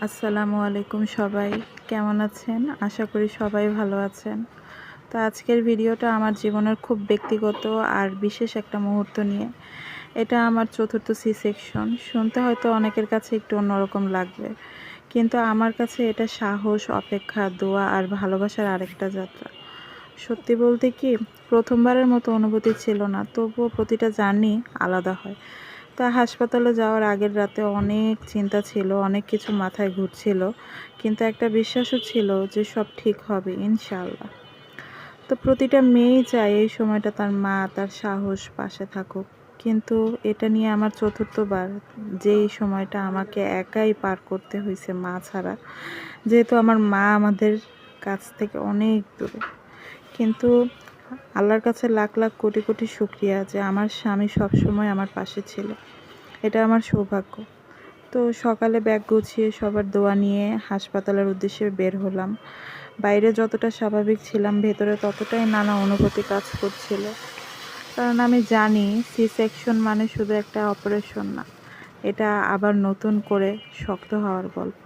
আসসালামু আলাইকুম সবাই, কেমন আছেন? আশা করি সবাই ভালো আছেন। তো আজকের ভিডিওটা আমার জীবনের খুব ব্যক্তিগত আর বিশেষ একটা মুহূর্ত নিয়ে। এটা আমার চতুর্থ সি সেকশন। শুনতে হয়তো অনেকের কাছে একটু অন্যরকম লাগবে, কিন্তু আমার কাছে এটা সাহস, অপেক্ষা, দোয়া আর ভালোবাসার আরেকটা যাত্রা। সত্যি বলতে কি, প্রথমবারের মতো অনুভূতি ছিল না, তবুও প্রতিটা জার্নি আলাদা হয়। তা হাসপাতালে যাওয়ার আগের রাতে অনেক চিন্তা ছিল, অনেক কিছু মাথায় ঘুরছিল, কিন্তু একটা বিশ্বাসও ছিল যে সব ঠিক হবে ইনশাআল্লাহ। তো প্রতিটা মেয়েই চায় এই সময়টা তার মা, তার সাহস পাশে থাকুক। কিন্তু এটা নিয়ে আমার চতুর্থবার, যে এই সময়টা আমাকে একাই পার করতে হয়েছে মা ছাড়া, যেহেতু আমার মা আমাদের কাছ থেকে অনেক দূরে। কিন্তু আল্লাহর কাছে লাখ লাখ কোটি কোটি শুকরিয়া যে আমার স্বামী সবসময় আমার পাশে ছিল। এটা আমার সৌভাগ্য। তো সকালে ব্যাগ গুছিয়ে সবার দোয়া নিয়ে হাসপাতালের উদ্দেশ্যে বের হলাম। বাইরে যতটা স্বাভাবিক ছিলাম, ভেতরে ততটাই নানা অনুভূতি কাজ করছিল। কারণ আমি জানি সি সেকশন মানে শুধু একটা অপারেশন না, এটা আবার নতুন করে শক্ত হওয়ার গল্প।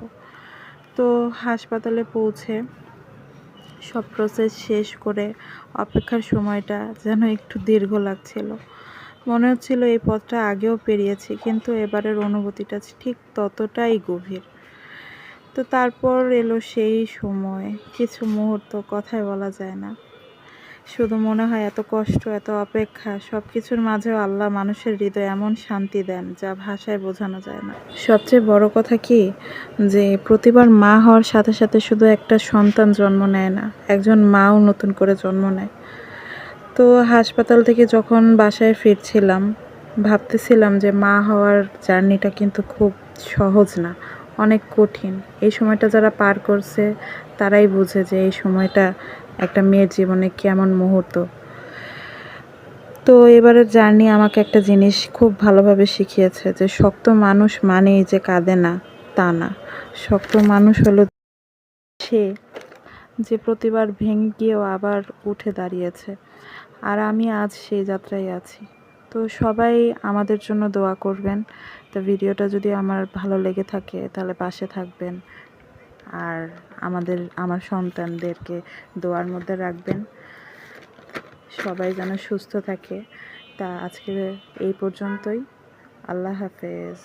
তো হাসপাতালে পৌঁছে সব প্রসেস শেষ করে অপেক্ষার সময়টা যেন একটু দীর্ঘ লাগছিল। মনে হচ্ছিল এই পথটা আগেও পেরিয়েছি, কিন্তু এবারের অনুভূতিটা ঠিক ততটাই গভীর। তো তারপর এলো সেই সময়, কিছু মুহূর্ত কথায় বলা যায় না। শুধু মনে হয় এত কষ্ট, এত অপেক্ষা, সব কিছুর মাঝেও আল্লাহ মানুষের হৃদয়ে এমন শান্তি দেন যা ভাষায় বোঝানো যায় না। সবচেয়ে বড় কথা কি, যে প্রতিবার মা হওয়ার সাথে সাথে শুধু একটা সন্তান জন্ম নেয় না, একজন মাও নতুন করে জন্ম নেয়। তো হাসপাতাল থেকে যখন বাসায় ফিরছিলাম, ভাবতেছিলাম যে মা হওয়ার জার্নিটা কিন্তু খুব সহজ না, অনেক কঠিন। এই সময়টা যারা পার করছে তারাই বুঝে যে এই সময়টা একটা মেয়ের জীবনে কেমন মুহূর্ত। তো এবারের জার্নি আমাকে একটা জিনিস খুব ভালোভাবে শিখিয়েছে, যে শক্ত মানুষ মানেই যে কাঁদে না, তা না। শক্ত মানুষ হলো সে যে প্রতিবার ভেঙে গিয়েও আবার উঠে দাঁড়িয়েছে। আর আমি আজ সেই যাত্রায় আছি। তো সবাই আমাদের জন্য দোয়া করবেন। তো ভিডিওটা যদি আমার ভালো লেগে থাকে তাহলে পাশে থাকবেন, আর আমার সন্তানদেরকে দোয়ার মধ্যে রাখবেন, সবাই যেন সুস্থ থাকে। তা আজকে এই পর্যন্তই। আল্লাহ হাফেজ।